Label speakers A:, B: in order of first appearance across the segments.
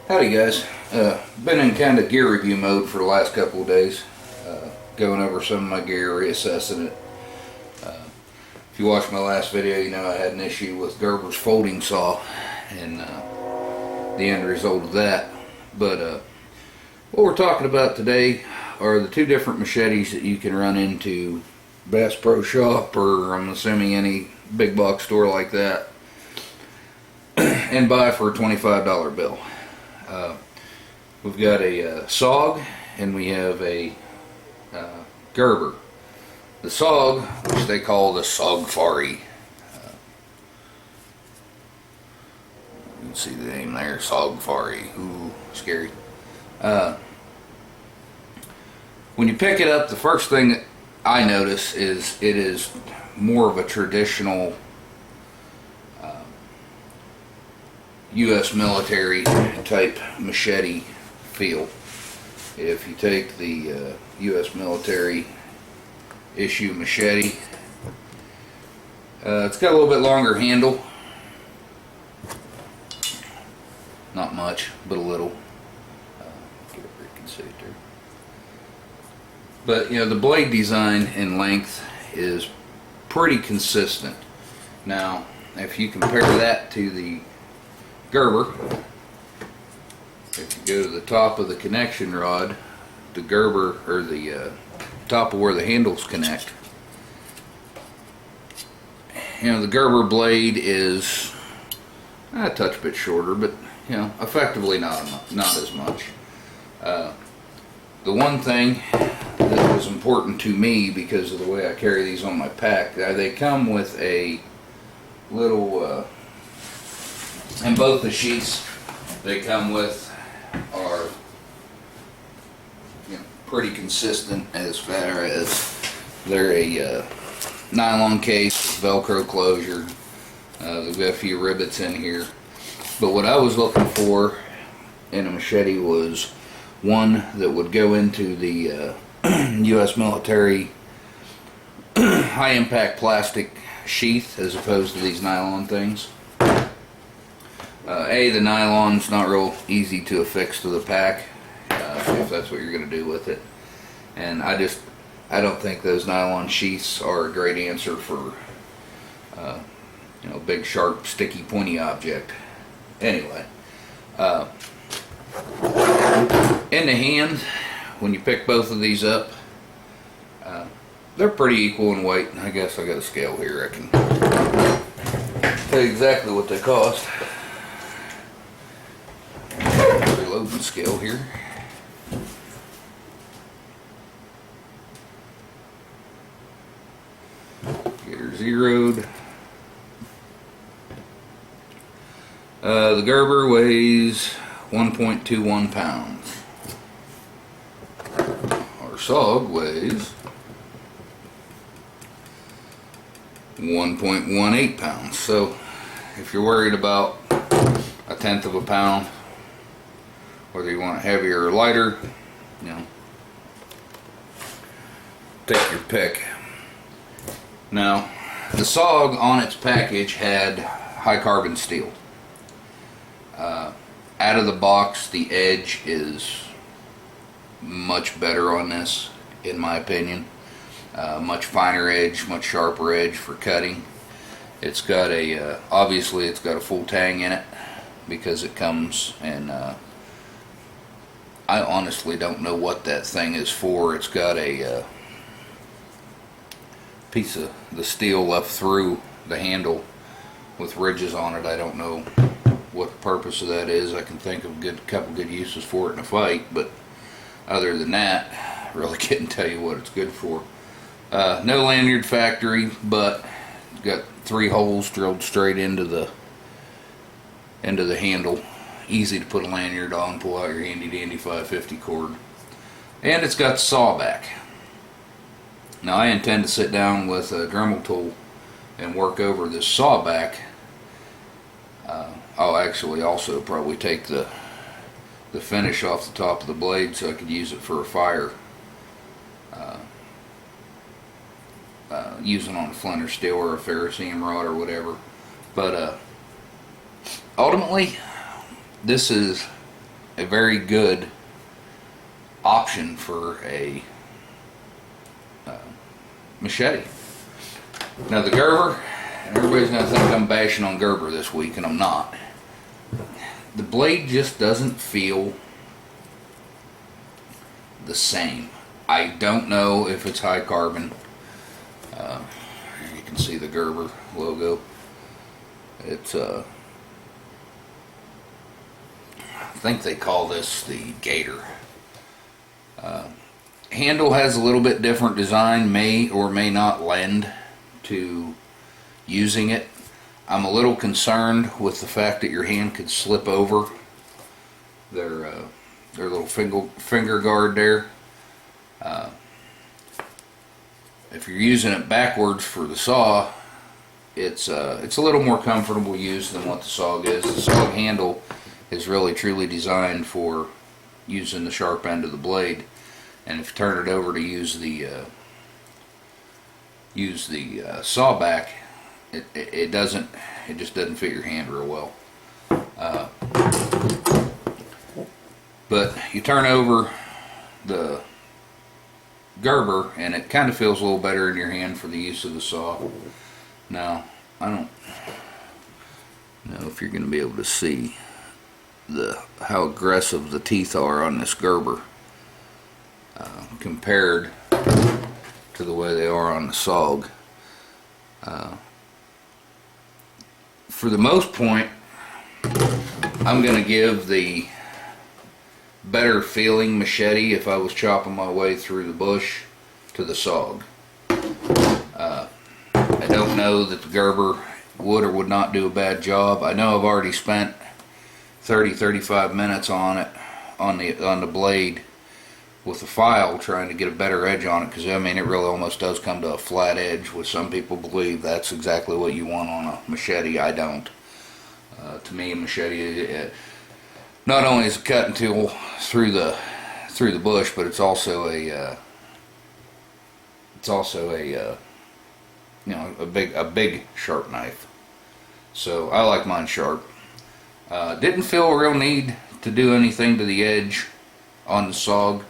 A: Howdy guys. Been in kind of gear review mode for the last couple of days, going over some of my gear, reassessing it. If you watched my last video, you know I had an issue with Gerber's folding saw and the end result of that. But what we're talking about today are the two different machetes that you can run into Bass Pro Shop, or I'm assuming any big box store like that, and buy for a $25 bill. We've got a SOG and we have a Gerber. The SOG, which they call the SOGfari. You can see the name there, SOGfari. Ooh, scary. When you pick it up, the first thing that I notice is it is more of a traditional U.S. military type machete feel. If you take the U.S. military issue machete, it's got a little bit longer handle. Not much, but a little. Get it where you can see it there. But you know, the blade design and length is pretty consistent. Now, if you compare that to the Gerber, if you go to the top of the connection rod, the Gerber, or the top of where the handles connect, you know, the Gerber blade is a touch bit shorter, but you know, effectively not as much. The one thing that was important to me, because of the way I carry these on my pack, they come with a little and both the sheaths they come with are, you know, pretty consistent as far as they're a nylon case with Velcro closure. They've got a few rivets in here. But what I was looking for in a machete was one that would go into the U.S. military high impact plastic sheath as opposed to these nylon things. The nylon's not real easy to affix to the pack, if that's what you're going to do with it. And I don't think those nylon sheaths are a great answer for, you know, big, sharp, sticky, pointy object. Anyway, in the hand, when you pick both of these up, they're pretty equal in weight. I guess I got a scale here. I can tell you exactly what they cost. Reloading scale here. Get her zeroed. The Gerber weighs 1.21 pounds. Our SOG weighs 1.18 pounds. So if you're worried about a tenth of a pound, whether you want it heavier or lighter, you know, take your pick. Now, the SOG on its package had high carbon steel. Out of the box, the edge is much better on this, in my opinion. Much finer edge, much sharper edge for cutting. It's got a, obviously it's got a full tang in it because it comes, and I honestly don't know what that thing is for. It's got a piece of the steel left through the handle with ridges on it. I don't know what the purpose of that is. I can think of a couple good uses for it in a fight, but other than that, I really couldn't tell you what it's good for. No lanyard factory, but it's got 3 holes drilled straight into the handle. Easy to put a lanyard on, pull out your handy dandy 550 cord. And it's got the saw back. Now I intend to sit down with a Dremel tool and work over this saw back. I'll actually also probably take the finish off the top of the blade so I could use it for a fire. Using on a flint or steel or a ferrocerium rod or whatever. But ultimately, this is a very good option for a machete. Now the Gerber, and everybody's going to think I'm bashing on Gerber this week, and I'm not. The blade just doesn't feel the same. I don't know if it's high carbon. You can see the Gerber logo. It's I think they call this the Gator. Handle has a little bit different design, may or may not lend to using it. I'm a little concerned with the fact that your hand could slip over their little finger guard there. If you're using it backwards for the saw, it's a little more comfortable use than what the SOG is. The SOG handle is really truly designed for using the sharp end of the blade, and if you turn it over to use the saw back, it just doesn't fit your hand real well. But you turn over the Gerber and it kind of feels a little better in your hand for the use of the saw. Now, I don't know if you're going to be able to see how aggressive the teeth are on this Gerber compared to the way they are on the SOG. For the most point, I'm going to give the better feeling machete, if I was chopping my way through the bush, to the SOG. I don't know that the Gerber would or would not do a bad job. I know I've already spent 30-35 minutes on it, on the blade with the file, trying to get a better edge on it, because I mean it really almost does come to a flat edge, which some people believe that's exactly what you want on a machete. I don't. To me, a machete, not only is a cutting tool through the bush, but it's also a a big sharp knife. So I like mine sharp. Didn't feel a real need to do anything to the edge on the SOG.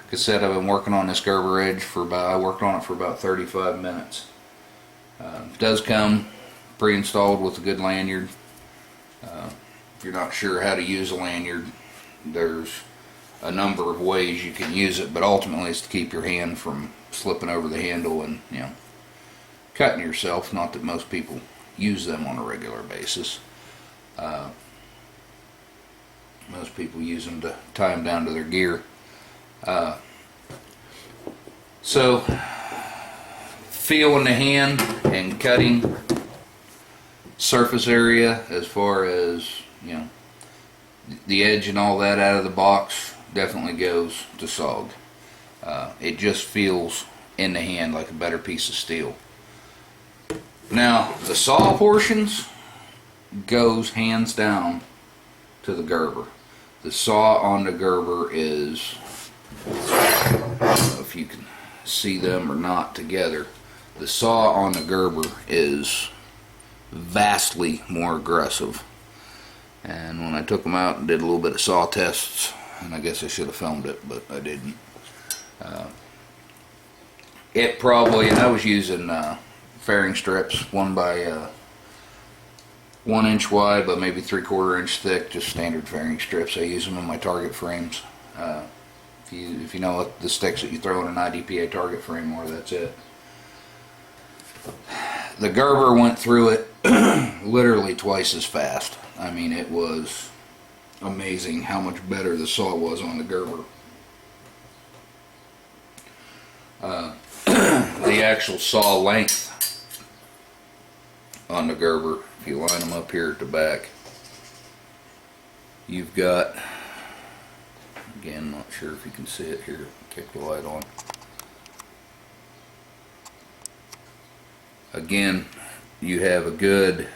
A: Like I said, I've been working on this Gerber edge I worked on it for about 35 minutes. It does come pre-installed with a good lanyard. If you're not sure how to use a lanyard, there's a number of ways you can use it, but ultimately it's to keep your hand from slipping over the handle and, cutting yourself. Not that most people use them on a regular basis. Most people use them to tie them down to their gear. So feel in the hand and cutting surface area, as far as the edge and all that out of the box, definitely goes to SOG. It just feels in the hand like a better piece of steel. Now the saw portions goes hands down to the Gerber. The saw on the Gerber is, I don't know if you can see them or not together, the saw on the Gerber is vastly more aggressive. And when I took them out and did a little bit of saw tests, and I guess I should have filmed it, but I didn't. It probably, and I was using fairing strips, 1 by 1 inch wide, but maybe 3/4 inch thick, just standard fairing strips. I use them in my target frames. If you know what the sticks that you throw in an IDPA target frame are, that's it. The Gerber went through it literally twice as fast. I mean, it was amazing how much better the saw was on the Gerber. The actual saw length on the Gerber, if you line them up here at the back, you've got, again, not sure if you can see it here, kick the light on. Again, you have a good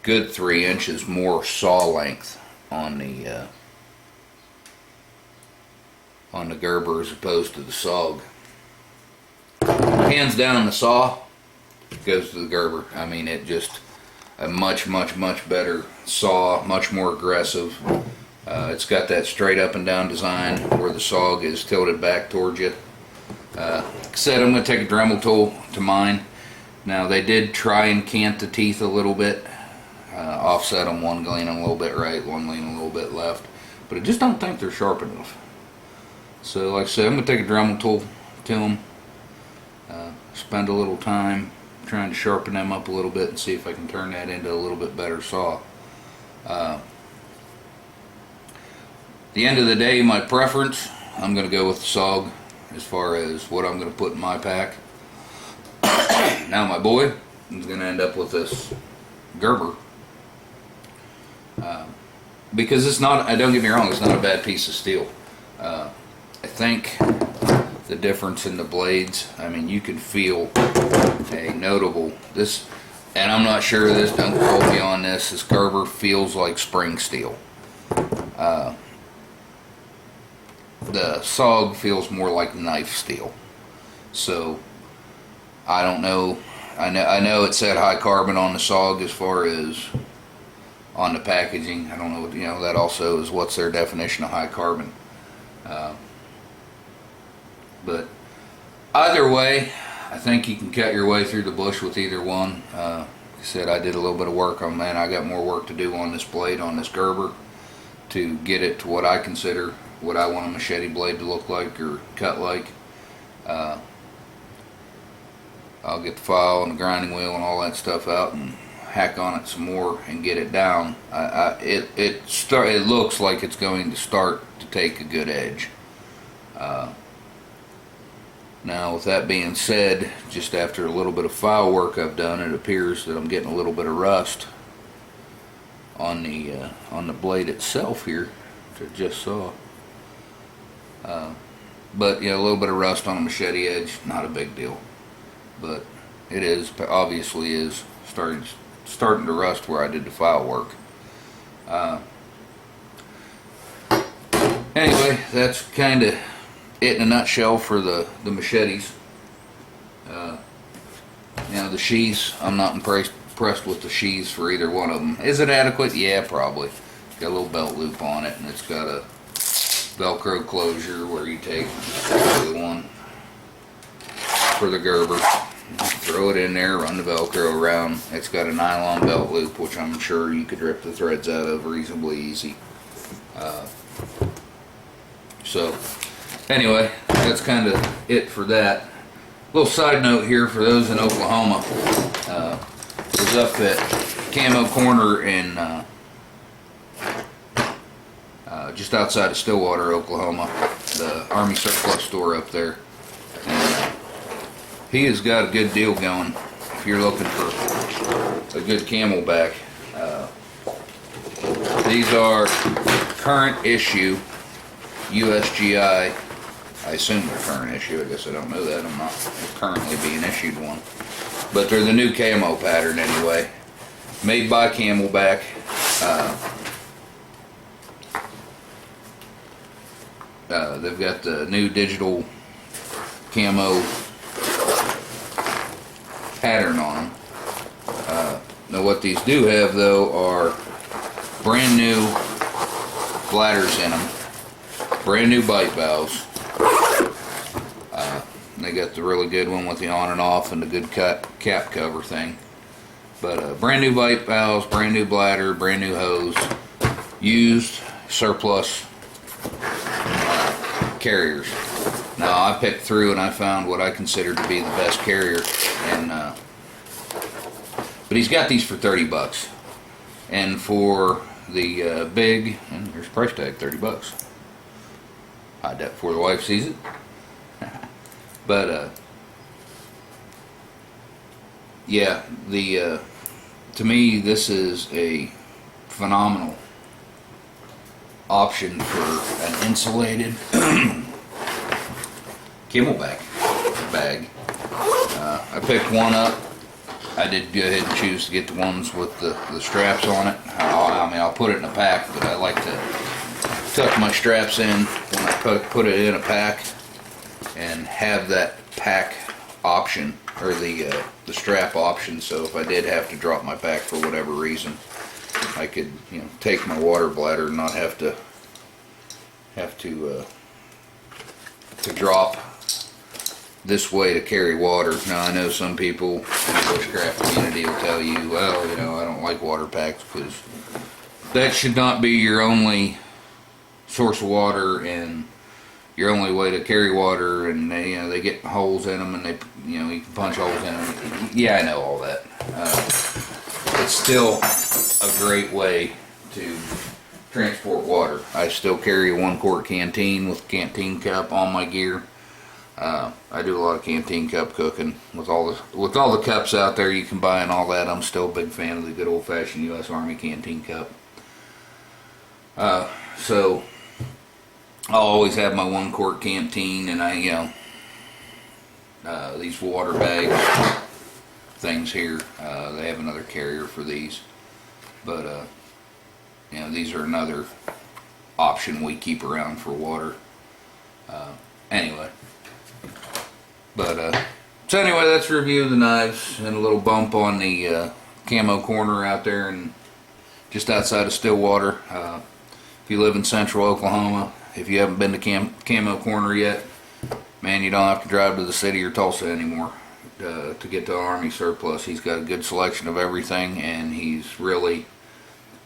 A: 3 inches more saw length on the Gerber as opposed to the SOG. Hands down, the saw goes to the Gerber. I mean, it just, a much better saw, much more aggressive. It's got that straight up and down design where the SOG is tilted back towards you. Like I said, I'm going to take a Dremel tool to mine. Now they did try and cant the teeth a little bit, offset them, one leaning a little bit right, one leaning a little bit left, but I just don't think they're sharp enough. So like I said, I'm going to take a Dremel tool to them, spend a little time trying to sharpen them up a little bit and see if I can turn that into a little bit better saw. The end of the day, my preference, I'm going to go with the SOG as far as what I'm going to put in my pack. Now my boy is going to end up with this Gerber, because it's not, don't get me wrong, it's not a bad piece of steel. I think the difference in the blades, I mean, you can feel a notable, this, and I'm not sure of this, don't quote me on this Gerber feels like spring steel. The SOG feels more like knife steel. So I don't know. I know it said high carbon on the SOG as far as on the packaging. I don't know. You know, that also is what's their definition of high carbon. But either way, I think you can cut your way through the bush with either one. Like I said, I did a little bit of work on that. I got more work to do on this blade, on this Gerber, to get it to what I consider what I want a machete blade to look like or cut like. I'll get the file and the grinding wheel and all that stuff out and hack on it some more and get it down. It looks like it's going to start to take a good edge. Now with that being said, just after a little bit of file work I've done, it appears that I'm getting a little bit of rust on the blade itself here, which I just saw. But yeah, a little bit of rust on a machete edge, not a big deal. But it is, obviously is starting to rust where I did the file work. Anyway, that's kind of it in a nutshell for the machetes. Now the sheaths, I'm not impressed with the sheaths for either one of them. Is it adequate? Yeah, probably. Got a little belt loop on it, and it's got a Velcro closure where you take the one for the Gerber, throw it in there, run the Velcro around. It's got a nylon belt loop, which I'm sure you could rip the threads out of reasonably easy. So anyway, that's kind of it for that. Little side note here for those in Oklahoma. Was up at Camo Corner in just outside of Stillwater, Oklahoma, the Army surplus store up there. And he has got a good deal going if you're looking for a good camelback. These are current issue USGI. I assume they're current issue. I guess I don't know that. I'm not currently being issued one. But they're the new camo pattern anyway. Made by Camelback. They've got the new digital camo pattern on them. Now what these do have though are brand new bladders in them, brand new bite valves. They got the really good one with the on and off and the good cap cover thing. But brand new bite valves, brand new bladder, brand new hose, used surplus carriers. Now I picked through and I found what I consider to be the best carrier, and but he's got these for 30 bucks, and for the big, and there's a price tag, 30 bucks. Hide that before the wife sees it. But yeah, to me this is a phenomenal option for an insulated camelback bag. I picked one up. I did go ahead and choose to get the ones with the straps on it. I mean, I'll put it in a pack, but I like to tuck my straps in when I put it in a pack and have that pack option, or the strap option, so if I did have to drop my pack for whatever reason, I could, you know, take my water bladder and not have to drop this way to carry water. Now I know some people in the bushcraft community will tell you, well, you know, I don't like water packs, because that should not be your only source of water and your only way to carry water, and they, you know, they get holes in them, and they, you know, you can punch holes in them. Yeah, I know all that. It's still a great way to transport water. I still carry a 1-quart canteen with a canteen cup on my gear. I do a lot of canteen cup cooking with all the cups out there you can buy and all that. I'm still a big fan of the good old-fashioned U.S. Army canteen cup. So I'll always have my 1-quart canteen, and I, you know, these water bag things here. They have another carrier for these, but you know, these are another option we keep around for water. Anyway. But, so anyway, that's a review of the knives, and a little bump on the camo corner out there and just outside of Stillwater. If you live in central Oklahoma, if you haven't been to Camo Corner yet, man, you don't have to drive to the city or Tulsa anymore to get to Army surplus. He's got a good selection of everything, and he's really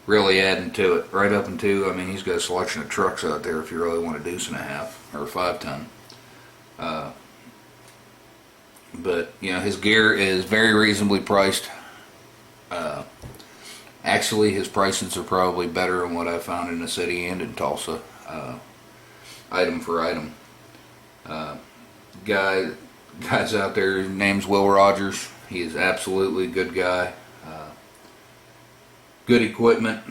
A: adding to it. Right up into, I mean, he's got a selection of trucks out there if you really want a 2.5 or a 5-ton. But, you know, his gear is very reasonably priced. Actually, his prices are probably better than what I found in the city and in Tulsa, item for item. Guys out there, his name's Will Rogers. He is absolutely a good guy. Good equipment,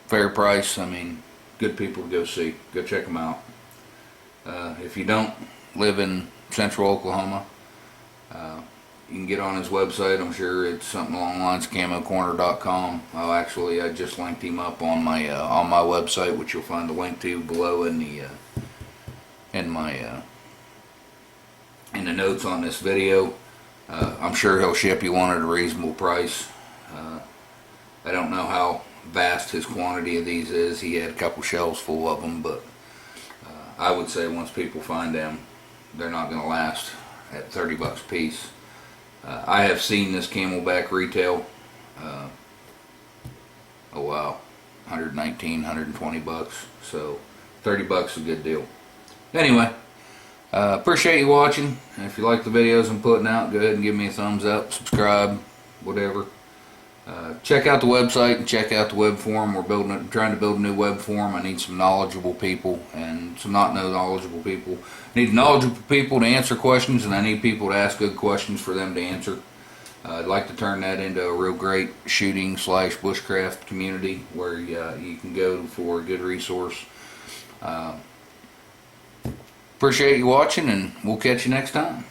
A: fair price. I mean, good people to go see. Go check them out. If you don't live in central Oklahoma, you can get on his website. I'm sure it's something along the lines of camocorner.com. Oh, actually, I just linked him up on my website, which you'll find the link to below in the notes on this video. I'm sure he'll ship you one at a reasonable price. I don't know how vast his quantity of these is. He had a couple shelves full of them, but I would say once people find them, they're not going to last at $30 a piece. I have seen this Camelback retail, oh wow, 119, 120 bucks. So 30 bucks is a good deal. Anyway, appreciate you watching. And if you like the videos I'm putting out, go ahead and give me a thumbs up, subscribe, whatever. Check out the website and check out the web forum. We're trying to build a new web forum. I need some knowledgeable people and some not knowledgeable people. I need knowledgeable people to answer questions, and I need people to ask good questions for them to answer. I'd like to turn that into a real great shooting / bushcraft community where you can go for a good resource. Appreciate you watching, and we'll catch you next time.